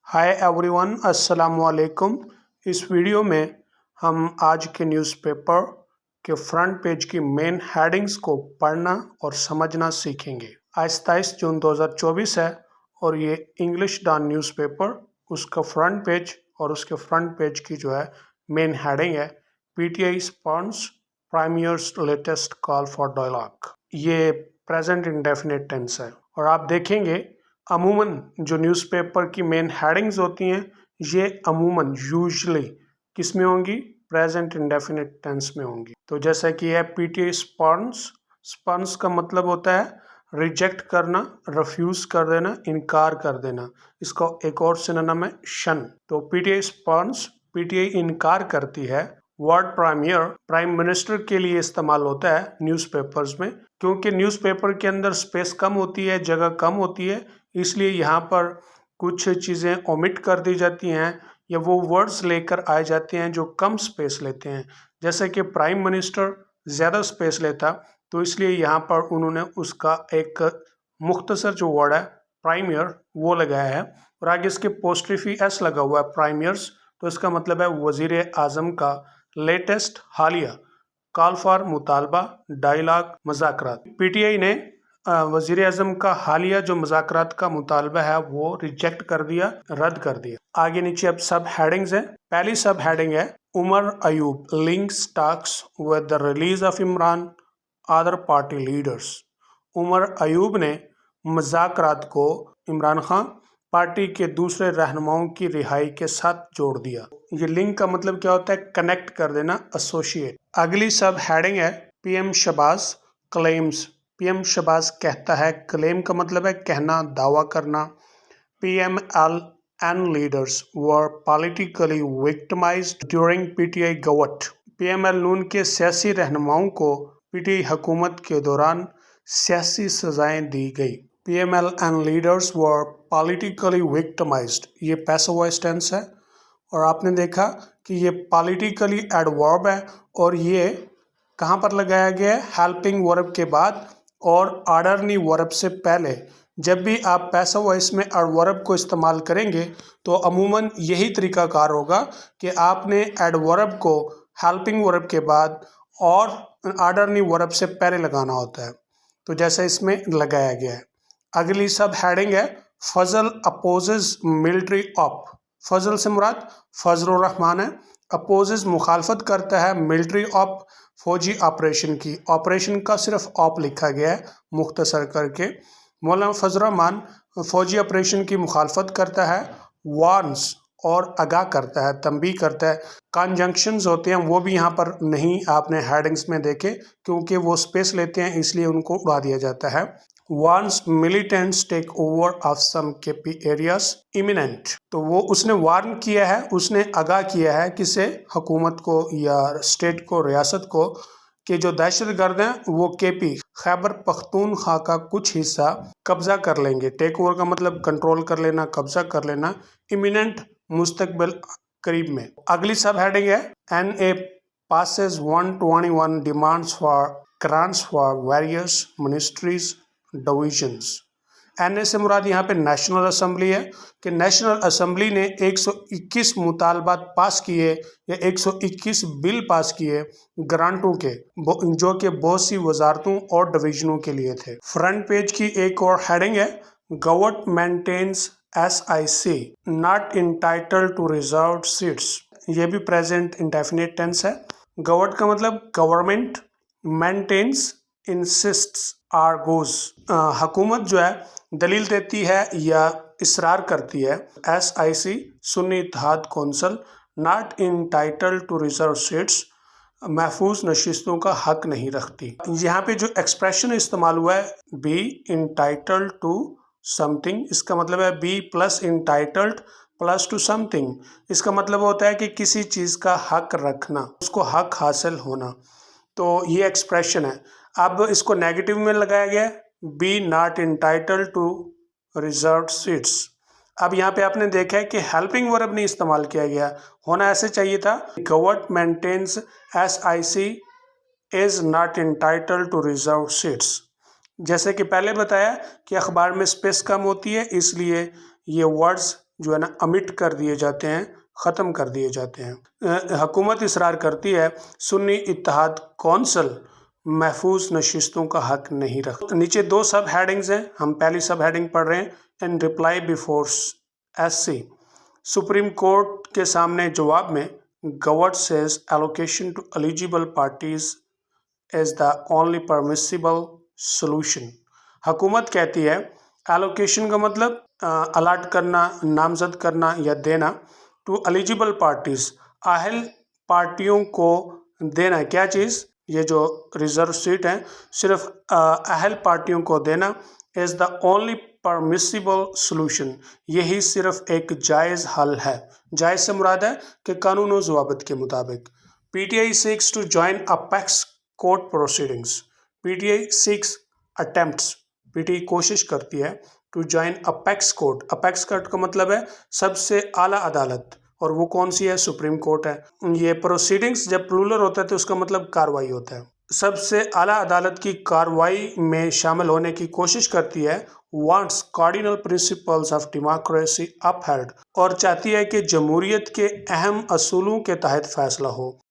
Hi everyone, अस्सलाम वालेकुम। इस वीडियो में हम आज के न्यूज़पेपर के फ्रंट पेज की मेन हेडिंग्स को पढ़ना और समझना सीखेंगे। आज 23 जून 2024 है और ये इंग्लिश डॉन न्यूज़पेपर उसका फ्रंट पेज और उसके फ्रंट पेज की जो है मेन हेडिंग है PTI spurns prime minister's latest call for dialogue. ये प्रेजेंट इंडेफिनिट टेंस है और आप देखेंगे अमूमन जो न्यूज़पेपर की मेन हेडिंग्स होती हैं ये अमूमन यूजुअली किस में होंगी? प्रेजेंट इंडेफिनिट टेंस में होंगी। तो जैसा कि है पीटीआई स्पॉन्स का मतलब होता है रिजेक्ट करना, रिफ्यूज कर देना, इनकार कर देना। इसका एक और सिनोनिम है शन। तो पीटीआई स्पॉन्स, पीटीआई इनकार करती है। वर्ड प्राइम मिनिस्टर के लिए इस्तेमाल होता है न्यूज़पेपर्स में, क्योंकि न्यूज़पेपर के अंदर स्पेस कम होती है, जगह कम होती है, इसलिए यहाँ पर कुछ चीज़ें ओमिट कर दी जाती हैं या वो वर्ड्स लेकर आए जाते हैं जो कम स्पेस लेते हैं। जैसे कि प्राइम मिनिस्टर ज़्यादा स्पेस लेता, तो इसलिए यहाँ पर उन्होंने उसका एक मुख्तसर जो वर्ड है प्राइमियर वो लगाया है और आगे इसके पोस्ट्रीफी एस लगा हुआ है प्राइमियर्स। तो इसका मतलब है वज़ीर आज़म का लेटेस्ट हालिया कॉल फॉर मुतालबा डायलॉग मुज़ाकरात। पीटीआई ने वज़ीर आज़म का हालिया जो मुज़ाकरात का मुतालबा है वो रिजेक्ट कर दिया, रद्द कर दिया। आगे नीचे अब सब हेडिंग्स हैं। पहली सब हेडिंग है Umar Ayub links talks with the release of Imran other party leaders. Umar Ayub ने मुज़ाकरात को इमरान खान पार्टी के दूसरे रहनुमाओं की रिहाई के साथ जोड़ दिया। ये लिंक का मतलब क्या होता है? कनेक्ट कर देना, एसोसिएट। अगली सब हेडिंग है PM Shahbaz claims. PM Shahbaz कहता है, क्लेम का मतलब है कहना, दावा करना। PMLN leaders were politically victimised during PTI government. PML नून के सियासी रहनुमाओं को पीटीआई हुकूमत के दौरान सियासी सजाएं दी गई। PMLN leaders were politically victimised, ये पैसिव वॉइस टेंस है और आपने देखा कि ये पॉलिटिकली एडवर्ब है और ये कहाँ पर लगाया गया है? हेल्पिंग वर्ब के बाद और ऑर्डरनी वर्ब से पहले। जब भी आप पैसिव वॉइस में एडवर्ब को इस्तेमाल करेंगे तो अमूमन यही तरीकाकार होगा कि आपने एडवर्ब को हेल्पिंग वर्ब के बाद और ऑर्डरनी वर्ब से पहले लगाना होता है, तो जैसे इसमें लगाया गया है। अगली सब हेडिंग है फजल अपोजेस मिलिट्री ऑप। फजल से मुराद फजल रहमान है। अपोजेस मुखालफत करता है मिलिट्री ऑप फौजी ऑपरेशन की। ऑपरेशन का सिर्फ ऑप लिखा गया है मुख्तसर करके। मौलाना फजल रहमान फौजी ऑपरेशन की मुखालफत करता है, वार्न्स और आगाह करता है, तंबीह करता है। कंजंक्शंस होते हैं वो भी यहाँ पर नहीं आपने हेडिंग्स में देखे, क्योंकि वो स्पेस लेते हैं इसलिए उनको उड़ा दिया जाता है। Warns militants take over of some KP areas imminent. तो वो उसने वार्न किया है, उसने आगाह किया है किसे? हुकूमत को या स्टेट को, रियासत को, कि जो दहशतगर्द हैं वो केपी खैबर पख्तूनख्वा का कुछ हिस्सा कब्जा कर लेंगे। टेक ओवर का मतलब कंट्रोल कर लेना, कब्जा कर लेना। इमिनेंट मुस्तकबिल, करीब में। अगली सब हेडिंग है NA passes 121 demands for grants for various ministries divisions. NA से मुराद यहाँ पे नेशनल असेंबली है कि नेशनल असेंबली ने 121 मुतालबात पास किए या 121 बिल पास किए ग्रांटों के, जो कि बहुत सी वजारतों और डिवीजनों के लिए थे। फ्रंट पेज की एक और हेडिंग है government maintains SIC not entitled to reserve seats. ये भी प्रेजेंट इंडेफिनिट टेंस है। गवर्नमेंट का मतलब गवर्नमेंट, मेंटेन्स इंसिस्ट्स आर्गोज। हुकूमत जो है दलील देती है या इसरार करती है। SIC Sunni Ittehad council not entitled to reserve seats, महफूज नशिस्तों का हक नहीं रखती। यहाँ पे जो एक्सप्रेशन इस्तेमाल हुआ है बी इंटाइटल्ड टू समथिंग, इसका मतलब है be plus entitled plus to something. इसका मतलब होता है कि किसी चीज़ का हक रखना, उसको हक हासिल होना। तो ये एक्सप्रेशन है। अब इसको नेगेटिव में लगाया गया be not entitled to reserve seats. अब यहाँ पे आपने देखा है कि हेल्पिंग वर्ब नहीं इस्तेमाल किया गया, होना ऐसे चाहिए था government maintains SIC is not entitled to reserve seats. जैसे कि पहले बताया कि अखबार में स्पेस कम होती है इसलिए ये वर्ड्स जो है ना अमिट कर दिए जाते हैं, ख़त्म कर दिए जाते हैं। हुकूमत इसरार करती है सुन्नी इत्तेहाद कौंसल महफूज नशिस्तों का हक नहीं रखता। नीचे 2 सब हेडिंग्स हैं, हम पहली सब हेडिंग पढ़ रहे हैं, in reply before SC supreme court के सामने जवाब में government says allocation to eligible parties is the only permissible solution. हुकूमत कहती है एलोकेशन का मतलब अलाट करना, नामजद करना या देना, टू एलिजिबल पार्टीज अहल पार्टियों को देना। क्या चीज़? ये जो रिजर्व सीट है सिर्फ अहल पार्टियों को देना। Is the only permissible solution, यही सिर्फ एक जायज़ हल है। जायज़ से मुराद है कि कानून और ज़वाबित के मुताबिक। PTI seeks to join apex court proceedings. PTI seeks attempts, PTI कोशिश करती है to join apex court. Apex court का मतलब है सबसे आला अदालत, और वो कौन सी है? सुप्रीम कोर्ट है। ये प्रोसीडिंग्स जब प्लूरल होता है तो उसका मतलब कार्रवाई होता है। सबसे आला अदालत की कार्रवाई में शामिल होने की कोशिश करती है। Wants cardinal principles of democracy upheld, और चाहती है कि जमहूरियत के अहम असूलों के तहत फैसला हो।